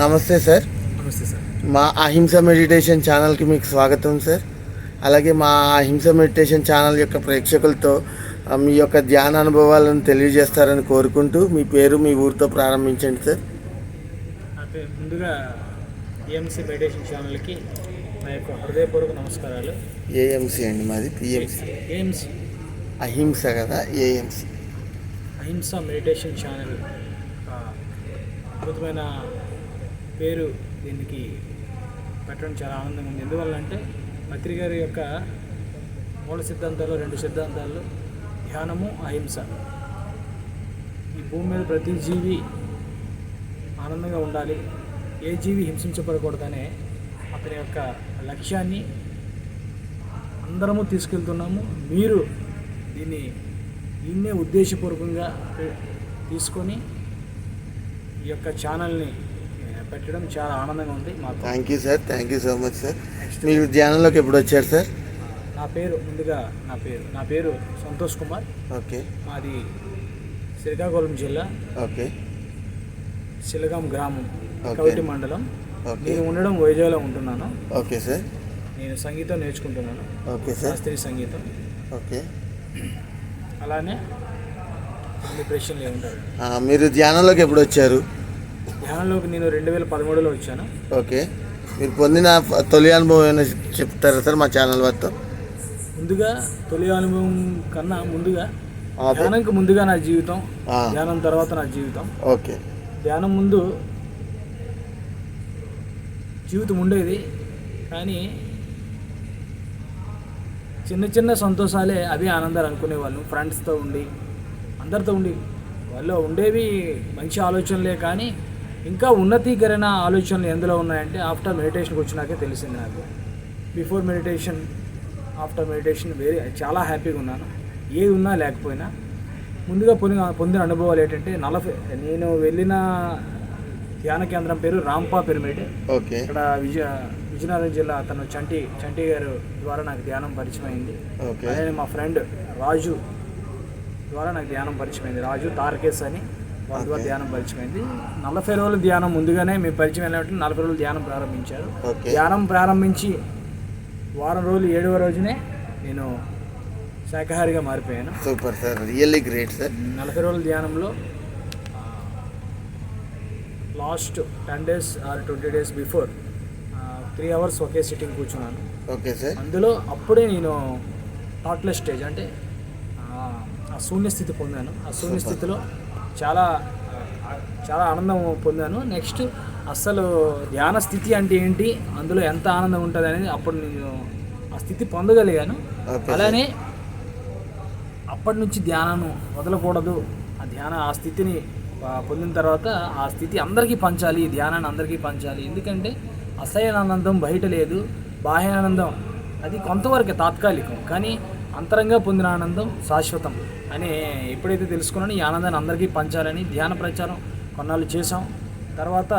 నమస్తే సార్. నమస్తే సార్. మా అహింస మెడిటేషన్ ఛానల్కి మీకు స్వాగతం సార్. అలాగే మా అహింస మెడిటేషన్ ఛానల్ యొక్క ప్రేక్షకులతో మీ యొక్క ధ్యాన అనుభవాలను తెలియజేస్తారని కోరుకుంటూ మీ పేరు మీ ఊరితో ప్రారంభించండి సార్. ముందుగా ఏఎంసీ మెడిటేషన్ ఛానల్కి నా యొక్క హృదయపూర్వక నమస్కారాలు. ఏఎంసీ అండి మాది, పిఎంసీ. ఏఎంసీ అహింస కదా, ఏఎంసీ అహింస మెడిటేషన్ ఛానల్. అద్భుతమైన పేరు దీనికి పెట్టడం చాలా ఆనందంగా ఉంది. ఎందువల్లంటే పత్రి గారి యొక్క మూల సిద్ధాంతాలు, 2 సిద్ధాంతాలు ధ్యానము, అహింస. ఈ భూమి మీద ప్రతి జీవి ఆనందంగా ఉండాలి, ఏ జీవి హింసించబడకూడదనే అతని యొక్క లక్ష్యాన్ని అందరము తీసుకెళ్తున్నాము. మీరు దీన్నే ఉద్దేశపూర్వకంగా తీసుకొని ఈ యొక్క ఛానల్ని పెట్టడం చాలా ఆనందంగా ఉంది మాకు. Thank you sir, thank you so much sir. మీరు ధ్యానంలోకి ఎప్పుడు వచ్చారు సార్? నా పేరు సంతోష్ కుమార్. ఓకే. మాది శ్రీకాకుళం జిల్లా, ఓకే, సిలగాం గ్రామం, కవిటి మండలం. ఓకే. నేను ఉండడం వైజాగ్లో ఉంటున్నాను. Okay sir. నేను సంగీతం నేర్చుకుంటున్నాను. Okay sir. శాస్త్రీయ సంగీతం. ఓకే. అలానే కొన్ని ప్రశ్నలు ఏముంటారు. మీరు ధ్యానంలోకి ఎప్పుడు వచ్చారు? ధ్యానంలోకి నేను 2013లో వచ్చాను. ఓకే. మీరు పొందిన తొలి అనుభవం ఏమైనా చెప్తారా సార్ మా ఛానల్ వద్ద? ముందుగా తొలి అనుభవం కన్నా ముందుగా ధ్యానంకి ముందుగా నా జీవితం, ధ్యానం తర్వాత నా జీవితం. ఓకే. ధ్యానం ముందు జీవితం ఉండేది, కానీ చిన్న చిన్న సంతోషాలే అవి ఆనందాలు అనుకునేవాళ్ళు. ఫ్రెండ్స్తో ఉండి, అందరితో ఉండి వాళ్ళు ఉండేవి మంచి ఆలోచనలే, కానీ ఇంకా ఉన్నతీకరణ ఆలోచనలు ఎందులో ఉన్నాయంటే ఆఫ్టర్ మెడిటేషన్కి వచ్చినాకే తెలిసింది నాకు. బిఫోర్ మెడిటేషన్, ఆఫ్టర్ మెడిటేషన్ చాలా హ్యాపీగా ఉన్నాను, ఏది ఉన్నా లేకపోయినా. ముందుగా పొందిన అనుభవాలు ఏంటంటే నేను వెళ్ళిన ధ్యాన కేంద్రం పేరు రాంపా పిరమిడ్. ఓకే. ఇక్కడ విజయనగరం జిల్లా అతను చంటి గారు ద్వారా నాకు ధ్యానం పరిచయం అయింది. అలానే మా ఫ్రెండ్ రాజు ద్వారా నాకు ధ్యానం పరిచయం అయింది. రాజు తారకేశ్ అని, వాళ్ళ ద్వారా ధ్యానం పరిచయం అయింది. 40 రోజుల ధ్యానం ముందుగానే మేము పరిచయం అయినట్టు 40 రోజులు ధ్యానం ప్రారంభించారు. ధ్యానం ప్రారంభించి వారం రోజులు 7వ రోజునే నేను శాకాహారిగా మారిపోయాను. Super sir, really great sir. 40 రోజుల ధ్యానంలో last 10 days or 20 days before 3 hours ఒకే సిట్టింగ్ కూర్చున్నాను. Okay sir. అందులో అప్పుడే నేను థాట్లెస్ స్టేజ్ అంటే ఆ శూన్య స్థితి పొందాను. ఆ శూన్య స్థితిలో చాలా ఆనందం పొందాను. నెక్స్ట్ అసలు ధ్యాన స్థితి అంటే ఏంటి, అందులో ఎంత ఆనందం ఉంటుంది అనేది అప్పుడు నేను ఆ స్థితి పొందగలిగాను. అలానే అప్పటి నుంచి ధ్యానాన్ని వదలకూడదు. ఆ స్థితిని పొందిన తర్వాత ఆ స్థితి అందరికీ పంచాలి, ధ్యానాన్ని అందరికీ పంచాలి. ఎందుకంటే అసహ్య ఆనందం బయట లేదు, బాహ్య ఆనందం అది కొంతవరకే తాత్కాలికం, కానీ అంతరంగా పొందిన ఆనందం శాశ్వతం అని ఎప్పుడైతే తెలుసుకున్నానో ఈ ఆనందాన్ని అందరికీ పంచాలని ధ్యాన ప్రచారం కొన్నాళ్ళు చేసాం. తర్వాత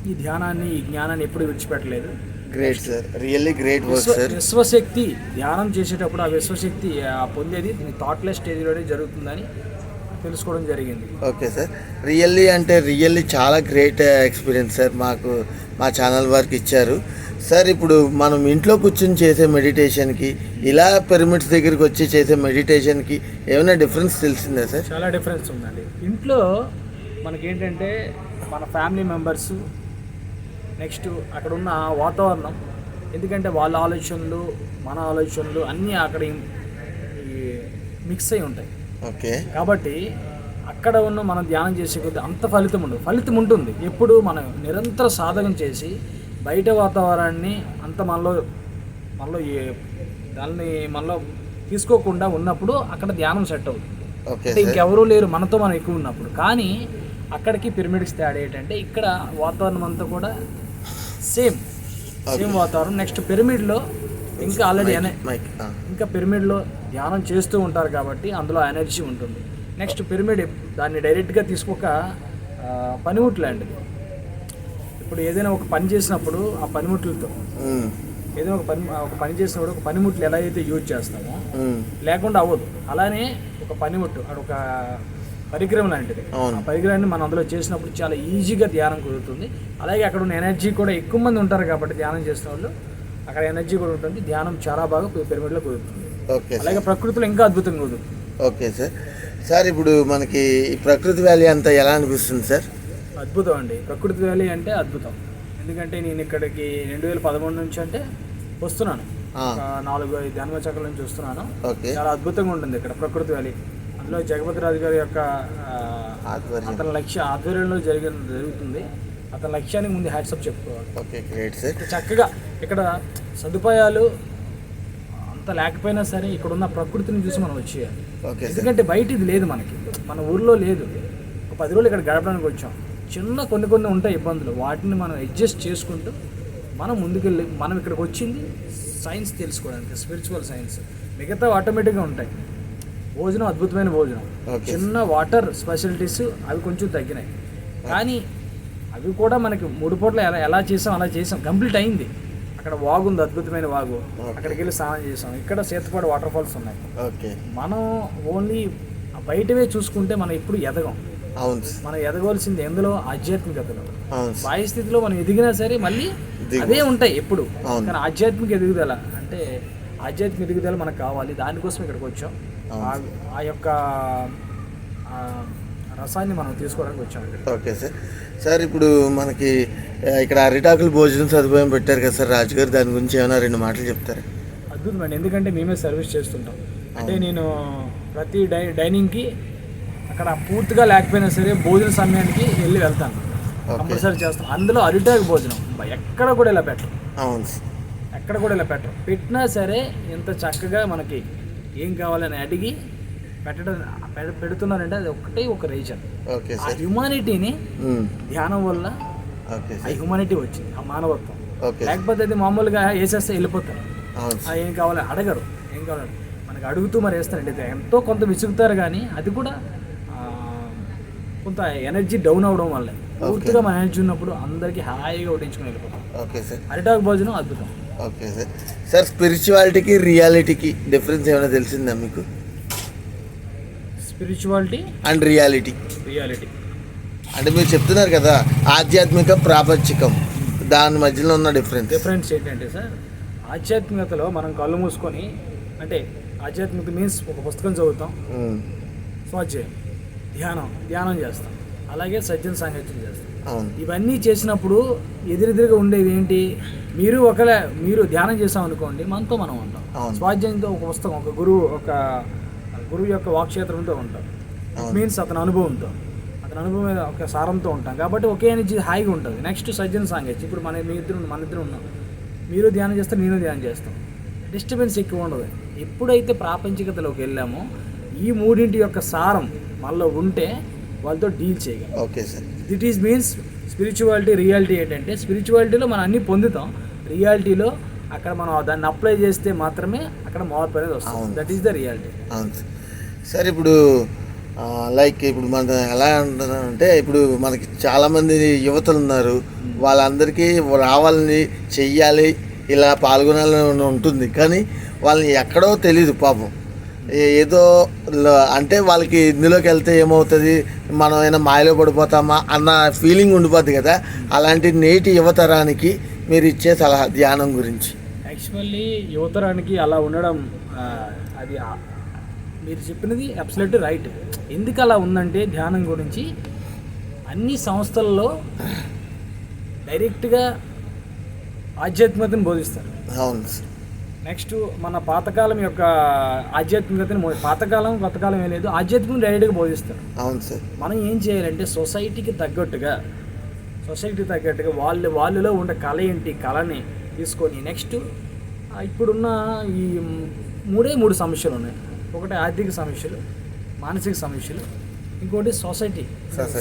ఈ ధ్యానాన్ని, ఈ జ్ఞానాన్ని ఎప్పుడు విడిచిపెట్టలేదు. Great sir, really great work sir. విశ్వశక్తి ధ్యానం చేసేటప్పుడు ఆ విశ్వశక్తి పొందేది థాట్లెస్ స్టేజ్లోనే జరుగుతుందని తెలుసుకోవడం జరిగింది. Okay sir. రియల్లీ చాలా గ్రేట్ ఎక్స్పీరియన్స్ సార్ మాకు మా ఛానల్ వారికి ఇచ్చారు సార్. ఇప్పుడు మనం ఇంట్లో కూర్చొని చేసే మెడిటేషన్కి, ఇలా పిరమిడ్స్ దగ్గరికి వచ్చి చేసే మెడిటేషన్కి ఏమైనా డిఫరెన్స్ తెలిసిందా సార్? చాలా డిఫరెన్స్ ఉందండి. ఇంట్లో మనకేంటంటే మన ఫ్యామిలీ మెంబర్స్, నెక్స్ట్ అక్కడ ఉన్న వాతావరణం, ఎందుకంటే వాళ్ళ ఆలోచనలు మన ఆలోచనలు అన్నీ అక్కడ మిక్స్ అయి ఉంటాయి. ఓకే. కాబట్టి అక్కడ ఉన్న మనం ధ్యానం చేసే కొద్దీ అంత ఫలితం ఉంటుంది. ఎప్పుడు మనం నిరంతర సాధన చేసి బయట వాతావరణాన్ని అంత మనలో దాన్ని మనలో తీసుకోకుండా ఉన్నప్పుడు అక్కడ ధ్యానం సెట్ అవుతుంది. అంటే ఇంకెవరూ లేరు మనతో మనం ఎక్కువ ఉన్నప్పుడు. కానీ అక్కడికి పిరమిడ్స్ తేడా ఏంటంటే ఇక్కడ వాతావరణం అంతా కూడా సేమ్ వాతావరణం. నెక్స్ట్ పిరమిడ్లో ఇంకా ఆల్రెడీ ఇంకా పిరమిడ్లో ధ్యానం చేస్తూ ఉంటారు కాబట్టి అందులో ఎనర్జీ ఉంటుంది. నెక్స్ట్ పిరమిడ్ దాన్ని డైరెక్ట్గా తీసుకోక పనిముట్లు లాంటిది. ఇప్పుడు ఏదైనా ఒక పని చేసినప్పుడు ఆ పనిముట్లతో ఏదైనా ఒక పని చేసినప్పుడు ఒక పనిముట్లు ఎలా అయితే యూజ్ చేస్తామో లేకుండా అవ్వదు. అలానే ఒక పనిముట్టు, ఒక పరికరం లాంటిది. అవును. ఆ పరికరాన్ని మనం అందులో చేసినప్పుడు చాలా ఈజీగా ధ్యానం కుదురుతుంది. అలాగే అక్కడ ఉన్న ఎనర్జీ కూడా ఎక్కువ మంది ఉంటారు కాబట్టి ధ్యానం చేసిన వాళ్ళు అక్కడ ఎనర్జీ కూడా ఉంటుంది. ధ్యానం చాలా బాగా పిరమిడ్లో కుదురుతుంది. Okay sir. అలాగే ప్రకృతిలో ఇంకా అద్భుతంగా కుదురుతుంది. Okay sir. సార్ ఇప్పుడు మనకి ఈ ప్రకృతి వ్యాలీ అంతా ఎలా అనిపిస్తుంది సార్? అద్భుతం అండి. ప్రకృతి వ్యాలీ అంటే అద్భుతం. ఎందుకంటే నేను ఇక్కడికి 2013 నుంచి అంటే వస్తున్నాను. 4-5 ధ్యాన చక్రాల నుంచి వస్తున్నాను. ఓకే. చాలా అద్భుతంగా ఉంటుంది ఇక్కడ ప్రకృతి వ్యాలీ. అందులో జగపతి రాజు గారి యొక్క అతని లక్ష్య ఆధ్వర్యంలో జరుగుతుంది. అతని లక్ష్యానికి ముందు హ్యాట్సప్ చెప్పుకోవాలి. Okay, great sir. చక్కగా ఇక్కడ సదుపాయాలు అంత లేకపోయినా సరే ఇక్కడ ఉన్న ప్రకృతిని చూసి మనం వచ్చేయాలి. Okay sir. ఎందుకంటే బయట ఇది లేదు, మనకి మన ఊర్లో లేదు. ఒక 10 రోజులు ఇక్కడ గడపడానికి వచ్చాం. చిన్న కొన్ని ఉంటాయి ఇబ్బందులు, వాటిని మనం అడ్జస్ట్ చేసుకుంటూ మనం ముందుకెళ్ళి మనం ఇక్కడికి వచ్చింది సైన్స్ తెలుసుకోవడానికి, స్పిరిచువల్ సైన్స్. మిగతా ఆటోమేటిక్గా ఉంటాయి. భోజనం అద్భుతమైన భోజనం. చిన్న వాటర్ స్పెషాలిటీస్ అవి కొంచెం తగ్గినాయి, కానీ అవి కూడా మనకి 3 పూటలు ఎలా చేసాం అలా చేసాం. కంప్లీట్ అయింది. అక్కడ వాగు ఉంది, అద్భుతమైన వాగు. అక్కడికి వెళ్ళి స్నానం చేసాం. ఇక్కడ సేతుపాడు వాటర్ ఫాల్స్ ఉన్నాయి. ఓకే. మనం ఓన్లీ బయటవే చూసుకుంటే మనం ఎప్పుడు ఎదగం. అవును. మనం ఎదగవలసింది ఎందులో? ఆధ్యాత్మికతలో. అవును. స్థాయి స్థితిలో మనం ఎదిగినా సరే మళ్ళీ అదే ఉంటాయి ఎప్పుడు. కానీ ఆధ్యాత్మిక ఎదుగుదల అంటే ఆధ్యాత్మిక ఎదుగుదల మనకు కావాలి. దానికోసం ఇక్కడికి వచ్చాం. ఆ యొక్క రసాన్ని మనం తీసుకోవడానికి వచ్చాం ఇక్కడ. Okay sir. సార్ ఇప్పుడు మనకి ఇక్కడ అరిటాకులు భోజనం సదుపాయం పెట్టారు కదా సార్ రాజుగారు, దాని గురించి ఏమైనా 2 మాటలు చెప్తారా? అద్భుతమండి. ఎందుకంటే మేమే సర్వీస్ చేస్తుంటాం. అంటే నేను ప్రతి డైనింగ్కి అక్కడ పూర్తిగా లేకపోయినా సరే భోజన సమయానికి వెళ్ళి వెళ్తాను. కంపల్సరీ చేస్తాం. అందులో అరిటాకు భోజనం ఎక్కడ కూడా ఇలా పెట్టరు. అవును. ఎక్కడ కూడా ఇలా పెట్టరు. పెట్టినా సరే ఎంత చక్కగా మనకి ఏం కావాలని అడిగి పెడుతున్నారంటే అది ఒకటే ఒక రీజన్. ఓకే ఆ సార్. హ్యుమానిటీని ధ్యానం వల్ల ఆ హ్యుమానిటీ వచ్చింది, ఆ మానవత్వం. లేకపోతే అది మామూలుగా వేసేస్తే వెళ్ళిపోతారు. ఏం కావాలి అడగరు. ఏం కావాలి మనకి అడుగుతూ మరి వేస్తారండి. ఎంతో కొంత విసుగుతారు, కానీ అది కూడా కొంత ఎనర్జీ డౌన్ అవడం వల్లే. పూర్తిగా మన ఎనర్జీ ఉన్నప్పుడు అందరికీ హాయిగా వడ్డించుకుని వెళ్ళిపోతాం. Okay sir. అరిటాకు భోజనం అద్భుతం. Okay sir. సార్ స్పిరిచువాలిటీకి రియాలిటీకి డిఫరెన్స్ ఏమైనా తెలిసిందా మీకు? స్పిరిచువాలిటీ అండ్ రియాలిటీ అంటే మీరు చెప్తున్నారు కదా ఆధ్యాత్మిక ప్రాపంచికం, దాని మధ్యలో ఉన్న డిఫరెన్స్ ఏంటంటే సార్, ఆధ్యాత్మికతలో మనం కళ్ళు మూసుకొని, అంటే ఆధ్యాత్మికత మీన్స్ ఒక పుస్తకం చదువుతాం, స్వాధ్యాయం, ధ్యానం చేస్తాం, అలాగే సజ్జన సాంగత్యం చేస్తాం. ఇవన్నీ చేసినప్పుడు ఎదురెదురుగా ఉండేవి ఏంటి? మీరు ధ్యానం చేసాం అనుకోండి, మనతో మనం ఉంటాం. స్వాధ్యాయంతో ఒక పుస్తకం, ఒక గురువు యొక్క వాక్క్షేత్రంతో ఉంటాం. మీన్స్ అతని అనుభవం మీద ఒక సారంతో ఉంటాం కాబట్టి ఒకే ఎనర్జీ హాయిగా ఉంటుంది. నెక్స్ట్ సజ్జన సాంగత్యం. ఇప్పుడు మన ఇద్దరు ఉన్నాం. మీరు ధ్యానం చేస్తారు, నేను ధ్యానం చేస్తాం. డిస్టర్బెన్స్ ఎక్కువ ఉండదు. ఎప్పుడైతే ప్రాపంచికతలోకి వెళ్ళామో ఈ 3 యొక్క సారం మనలో ఉంటే వాళ్ళతో డీల్ చేయగలం. Okay sir. That is means spirituality. Reality ఏంటంటే స్పిరిచువాలిటీలో మనం అన్నీ పొందుతాం, రియాలిటీలో అక్కడ మనం దాన్ని అప్లై చేస్తే మాత్రమే అక్కడ మార్పు అనేది వస్తుంది. That is the reality. అవును సార్. ఇప్పుడు లైక్ ఇప్పుడు మనం ఎలా అంటున్నామంటే, ఇప్పుడు మనకి చాలామంది యువతలు ఉన్నారు, వాళ్ళందరికీ రావాలని చెయ్యాలి, ఇలా పాల్గొనాలని ఉంటుంది, కానీ వాళ్ళని ఎక్కడో తెలీదు పాపం. ఏదో అంటే వాళ్ళకి ఇందులోకి వెళ్తే ఏమవుతుంది, మనం అయినా మాయలో పడిపోతామా అన్న ఫీలింగ్ ఉండిపోద్ది కదా. అలాంటి నేటి యువతరానికి మీరు ఇచ్చే సలహా ధ్యానం గురించి? యాక్చువల్లీ యువతరానికి అలా ఉండడం, అది మీరు చెప్పినది అబ్సల్యూట్లీ రైట్. ఎందుకు అలా ఉందంటే, ధ్యానం గురించి అన్ని సంస్థల్లో డైరెక్ట్గా ఆధ్యాత్మికతను బోధిస్తారు. అవును. నెక్స్ట్ మన పాతకాలం యొక్క ఆధ్యాత్మికతను, పాతకాలం కొత్తకాలం ఏం లేదు, ఆధ్యాత్మికం డైరెక్ట్గా బోధిస్తారు. అవును సార్. మనం ఏం చేయాలంటే సొసైటీకి తగ్గట్టుగా వాళ్ళలో ఉండే కళ ఏంటి, కళని తీసుకొని నెక్స్ట్ ఇప్పుడున్న ఈ 3 సమస్యలు ఉన్నాయి. ఒకటి ఆర్థిక సమస్యలు, మానసిక సమస్యలు, ఇంకోటి సొసైటీ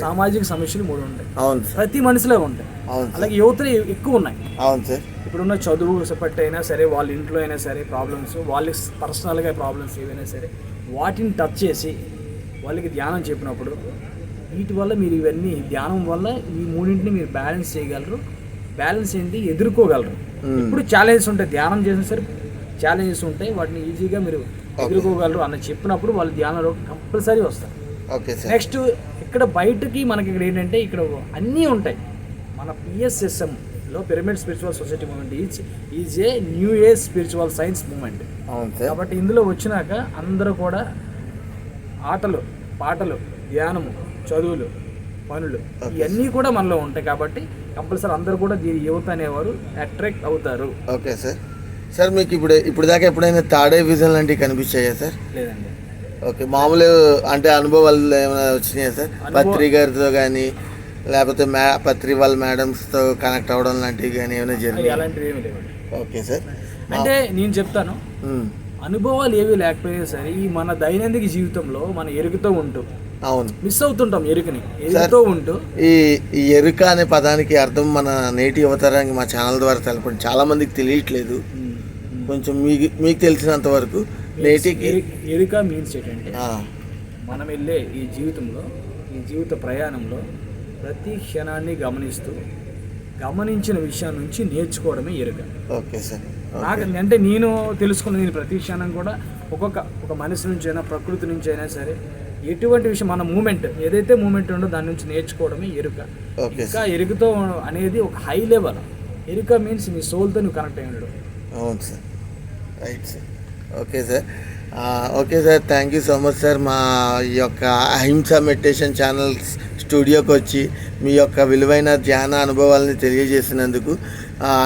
సామాజిక సమస్యలు 3 ఉంటాయి. అవును. ప్రతి మనిషిలో ఉంటాయి. అలాగే యువతలో ఎక్కువ ఉన్నాయి. అవును సార్. ఇప్పుడున్న చదువు పట్టి అయినా సరే, వాళ్ళ ఇంట్లో అయినా సరే ప్రాబ్లమ్స్, వాళ్ళకి పర్సనల్గా ప్రాబ్లమ్స్ ఏవైనా సరే వాటిని టచ్ చేసి వాళ్ళకి ధ్యానం చెప్పినప్పుడు, వీటి వల్ల మీరు ఇవన్నీ ధ్యానం వల్ల ఈ 3 మీరు బ్యాలెన్స్ చేయగలరు. బ్యాలెన్స్ ఏంటి, ఎదుర్కోగలరు. ఇప్పుడు ఛాలెంజెస్ ఉంటాయి, ధ్యానం చేసినా సరే ఛాలెంజెస్ ఉంటాయి, వాటిని ఈజీగా మీరు ఎదుర్కోగలరు అన్న చెప్పినప్పుడు వాళ్ళు ధ్యానంలో కంపల్సరీ వస్తారు. Okay sir. నెక్స్ట్ ఇక్కడ బయటకి మనకి ఇక్కడ ఏంటంటే ఇక్కడ అన్నీ ఉంటాయి. మన పిఎస్ఎస్ఎంలో pyramid spiritual society movement is a new age spiritual science movement. అవును సార్. కాబట్టి ఇందులో వచ్చినాక అందరూ కూడా ఆటలు, పాటలు, ధ్యానము, చదువులు, పనులు ఇవన్నీ కూడా మనలో ఉంటాయి. కాబట్టి కంపల్సరీ అందరూ కూడా దీని యువత అనేవారు అట్రాక్ట్ అవుతారు. Okay sir. సార్ మీకు ఇప్పుడు దాకా ఎప్పుడైనా థర్డ్ ఐ విజన్ లాంటివి కనిపించాయా సార్? లేదండి. ఓకే, మామూలు అంటే అనుభవాలు ఏమైనా వచ్చినాయా సార్? పత్రి గారితో కానీ లేకపోతే పత్రి వాళ్ళ మేడమ్స్తో కనెక్ట్ అవ్వడం లాంటివి కానీ ఏమైనా జరిగాయి? అలాంటివి ఏమి లేవండి. Okay sir. అంటే నేను చెప్తాను, అనుభవాలు ఏవి లేకపోయినా సరే ఈ మన దైనందిక జీవితంలో మన ఎరుగుతూ ఉంటూ అవును మిస్ అవుతుంటాం. ఎరుగుతూ ఉంటూ ఈ ఎరుక అనే పదానికి అర్థం మన నేటి యువతరానికి మా ఛానల్ ద్వారా తెలపండి. చాలా మందికి తెలియట్లేదు. కొంచెం మీకు తెలిసినంత వరకు నేటికి ఎరుక మీన్స్ ఏంటంటే మనం వెళ్ళే ఈ జీవితంలో, ఈ జీవిత ప్రయాణంలో ప్రతి క్షణాన్ని గమనించిన విషయం నుంచి నేర్చుకోవడమే ఎరుక. Okay sir. నాకు అంటే నేను తెలుసుకున్న నేను ప్రతి క్షణం కూడా ఒక మనిషి నుంచి అయినా ప్రకృతి నుంచి అయినా సరే ఎటువంటి విషయం మన మూమెంట్ ఏదైతే మూమెంట్ ఉందో దాని నుంచి నేర్చుకోవడమే ఎరుక. ఇంకా ఎరుకతో అనేది ఒక హై లెవెల్. ఎరుక మీన్స్ నీ సోల్తో నువ్వు కనెక్ట్ అయి ఉండడం. అవును sir. Right sir. Okay sir. Okay sir, thank you so much sir. మా యొక్క అహింస మెడిటేషన్ ఛానల్ స్టూడియోకి వచ్చి మీ యొక్క విలువైన ధ్యాన అనుభవాలని తెలియజేసినందుకు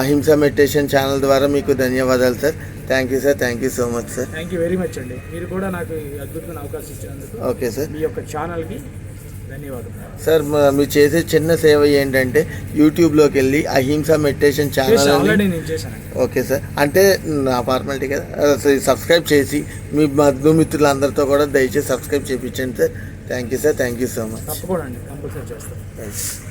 అహింస మెడిటేషన్ ఛానల్ ద్వారా మీకు ధన్యవాదాలు sir. Thank you sir. Thank you so much sir. Thank you very much అండి. మీరు కూడా నాకు ఈ అద్భుతమైన అవకాశం ఇచ్చినందుకు ఓకే సార్. మీ యొక్క ఛానల్కి ధన్యవాదాలు సార్. మీరు చేసే చిన్న సేవ ఏంటంటే యూట్యూబ్లోకి వెళ్ళి అహింస మెడిటేషన్ ఛానల్ ఆల్రెడీ నేను చేశాను. Okay sir. అంటే నా ఫార్మాలిటీ కదా, సబ్స్క్రైబ్ చేసి మీ బంధుమిత్రులందరితో కూడా దయచేసి సబ్స్క్రైబ్ చేయించండి sir. Thank you sir. Thank you so much. తప్పకుండా అండి, కంపల్సరీ చేస్తాను.